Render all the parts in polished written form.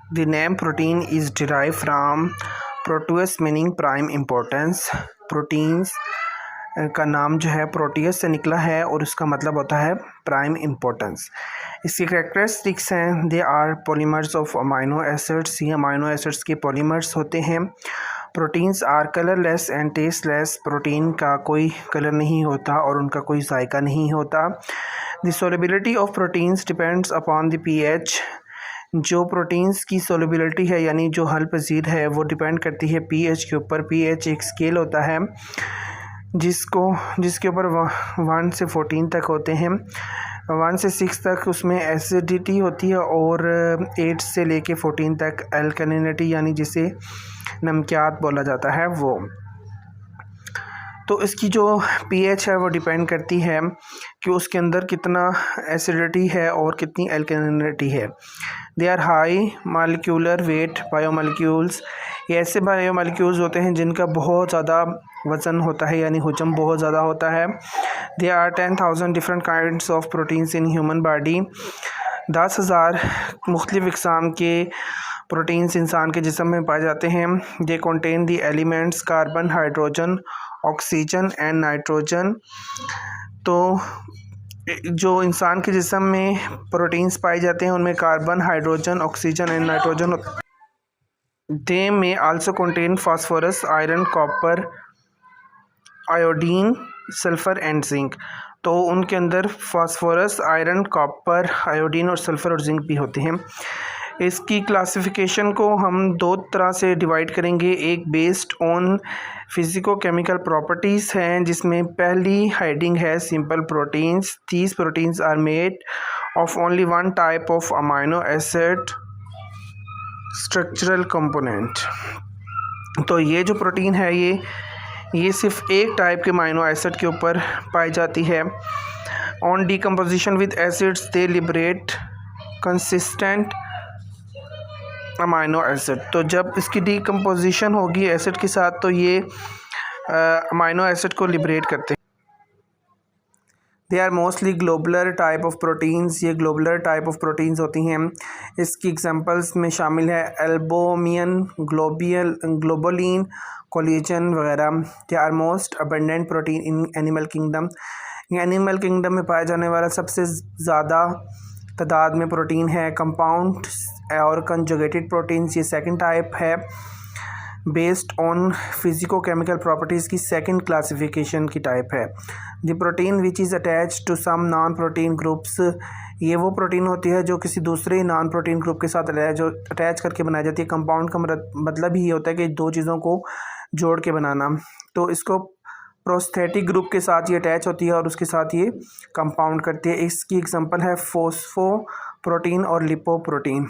The name protein is derived from proteus meaning prime importance. Proteins का नाम जो है प्रोटियस से निकला है और उसका मतलब होता है प्राइम इम्पोर्टेंस। इसकी कैरेक्टरिस्टिक्स हैं, they are polymers of amino acids, ये अमाइनो एसिड्स के पॉलीमर्स होते हैं। Proteins are colourless and tasteless, protein का कोई कलर नहीं होता और उनका कोई जायका नहीं होता। The solubility of proteins depends upon the pH, जो प्रोटीन्स की सोलिबिलिटी है यानी जो हल पजीर है वो डिपेंड करती है पीएच के ऊपर। पीएच एक स्केल होता है जिसके ऊपर 1 से 14 तक होते हैं। 1 से 6 तक उसमें एसिडिटी होती है और 8 से लेके 14 तक एल्कलिनिटी यानी जिसे नमकियात बोला जाता है वो। तो इसकी जो पीएच है वो डिपेंड करती है कि उसके अंदर कितना एसिडिटी है और कितनी एल्कलिनिटी है। They are high molecular weight biomolecules, ये ऐसे बायोमोलिक्यूल्स होते हैं जिनका बहुत ज़्यादा वज़न होता है यानी हुजम बहुत ज़्यादा होता है। They are 10,000 different kinds of proteins in human body, 10,000 मुख्तलिफ़ इक़साम के प्रोटीन्स इंसान के जिस्म में पाए जाते हैं। They contain the elements carbon, hydrogen, oxygen and nitrogen. तो जो इंसान के जिस्म में प्रोटीन्स पाए जाते हैं उनमें carbon, hydrogen, oxygen and nitrogen. They may also contain phosphorus, iron, copper, iodine, sulphur and zinc. तो उनके अंदर फास्फोरस, आयरन, कॉपर, आयोडीन और सल्फ़र और जिंक भी होते हैं। इसकी क्लासिफिकेशन को हम दो तरह से डिवाइड करेंगे, एक based on physico chemical properties हैं जिसमें पहली हेडिंग है simple proteins. These proteins are made of only one type of amino acid structural component. तो ये जो प्रोटीन है ये सिर्फ एक टाइप के अमाइनो एसिड के ऊपर पाई जाती है। On decomposition with acids they liberate consistent amino acid. तो जब इसकी डीकम्पोजिशन होगी एसिड के साथ तो ये अमाइनो एसिड को लिबरेट करते हैं। They are mostly globular type of proteins, ये ग्लोबुलर टाइप ऑफ प्रोटीन्स होती हैं। इसकी एग्जांपल्स में शामिल है एल्बुमिन, ग्लोबुलिन, कोलेजन वगैरह। They are most abundant protein in animal kingdom, animal kingdom में पाया जाने वाला सबसे ज़्यादा तादाद में प्रोटीन है। कंपाउंड और कंजुगेटेड प्रोटीन्स ये सेकंड टाइप है, based on physico chemical properties की सेकंड क्लासिफिकेशन की टाइप है। The protein which is attach to some non protein groups, ये वो प्रोटीन होती है जो किसी दूसरे नॉन प्रोटीन ग्रुप के साथ जो अटैच करके बनाई जाती है। कंपाउंड का मतलब ही होता है कि दो चीज़ों को जोड़ के बनाना। तो इसको प्रोस्थेटिक ग्रुप के साथ ये अटैच होती है और उसके साथ ये कंपाउंड करती है। इसकी एग्जांपल है फोस्फोप्रोटीन और लिपोप्रोटीन।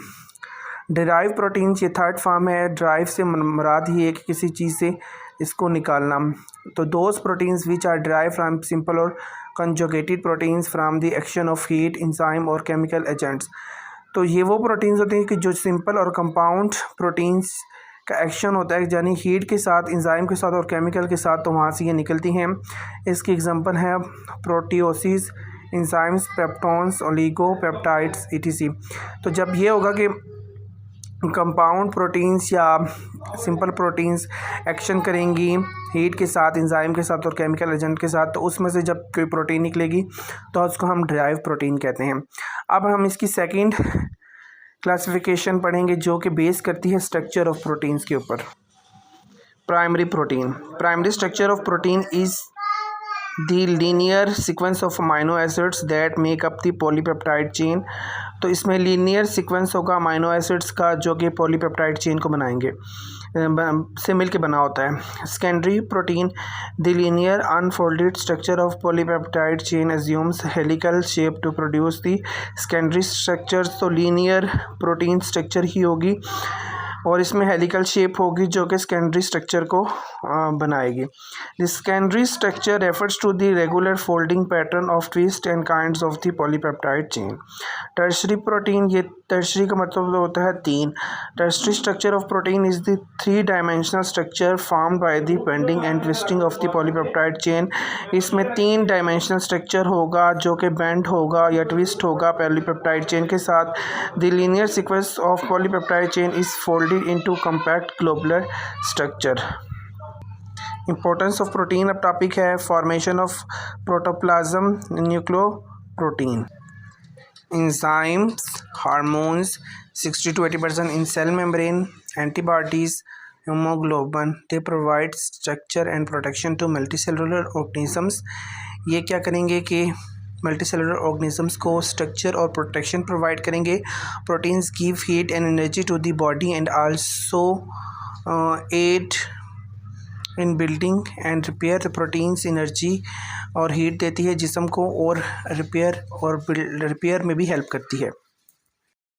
डिराइव प्रोटीन्स ये थर्ड फॉर्म है। ड्राइव से मुराद ही है कि किसी चीज़ से इसको निकालना। तो those proteins which are derive from simple और conjugated proteins from the action of heat, enzyme और केमिकल एजेंट्स। तो ये वो प्रोटीन्स होते हैं कि जो सिंपल और कंपाउंड प्रोटीन्स का एक्शन होता है यानी हीट के साथ, इंजाइम के साथ और केमिकल के साथ, तो वहाँ से ये निकलती हैं। इसकी एग्जांपल है प्रोटियोसिस, इंजाइम्स, पेप्टोन्स, ओलिगोपेप्टाइड्स etc। तो जब ये होगा कि कंपाउंड प्रोटीन्स या सिंपल प्रोटीन्स एक्शन करेंगी हीट के साथ, इंजाइम के साथ और केमिकल एजेंट के साथ, तो उसमें से जब कोई प्रोटीन निकलेगी तो उसको हम डिराइव प्रोटीन कहते हैं। अब हम इसकी सेकंड क्लासिफिकेशन पढ़ेंगे जो कि बेस करती है स्ट्रक्चर ऑफ प्रोटीन्स के ऊपर। Primary protein, primary structure of protein is the linear sequence of amino acids that make up the polypeptide chain. तो इसमें लीनियर सीक्वेंस होगा अमाइनो एसिड्स का जो कि पॉलीपेप्टाइड चेन को बनाएंगे से मिल के बना होता है। Secondary protein, the linear unfolded structure of polypeptide chain assumes helical shape to produce the secondary structures. तो लीनियर प्रोटीन स्ट्रक्चर ही होगी और इसमें हेलिकल शेप होगी जो कि सेकेंडरी स्ट्रक्चर को बनाएगी। The secondary structure refers to the regular folding pattern of twist and kinds of the polypeptide chain. Tertiary protein, ये टर्शरी का मतलब होता है 3। Tertiary structure of protein is the 3 dimensional structure formed by the bending and twisting of the polypeptide chain. इसमें 3 dimensional structure होगा जो कि bend होगा या ट्विस्ट होगा पॉलीपेप्टाइड चेन के साथ। The linear sequence of polypeptide chain is folded into compact globular structure. Importance of protein, अब टॉपिक है formation of protoplasm nucleoprotein. Enzymes, hormones, 60 to 80% in cell membrane, antibodies, hemoglobin, they provide structure and protection to multicellular organisms। ये क्या करेंगे कि multicellular organisms को structure और protection provide करेंगे। Proteins give heat and energy to the body and also aid in building and repair. Proteins energy और heat देती है जिस्म को और रिपेयर में भी हेल्प करती है।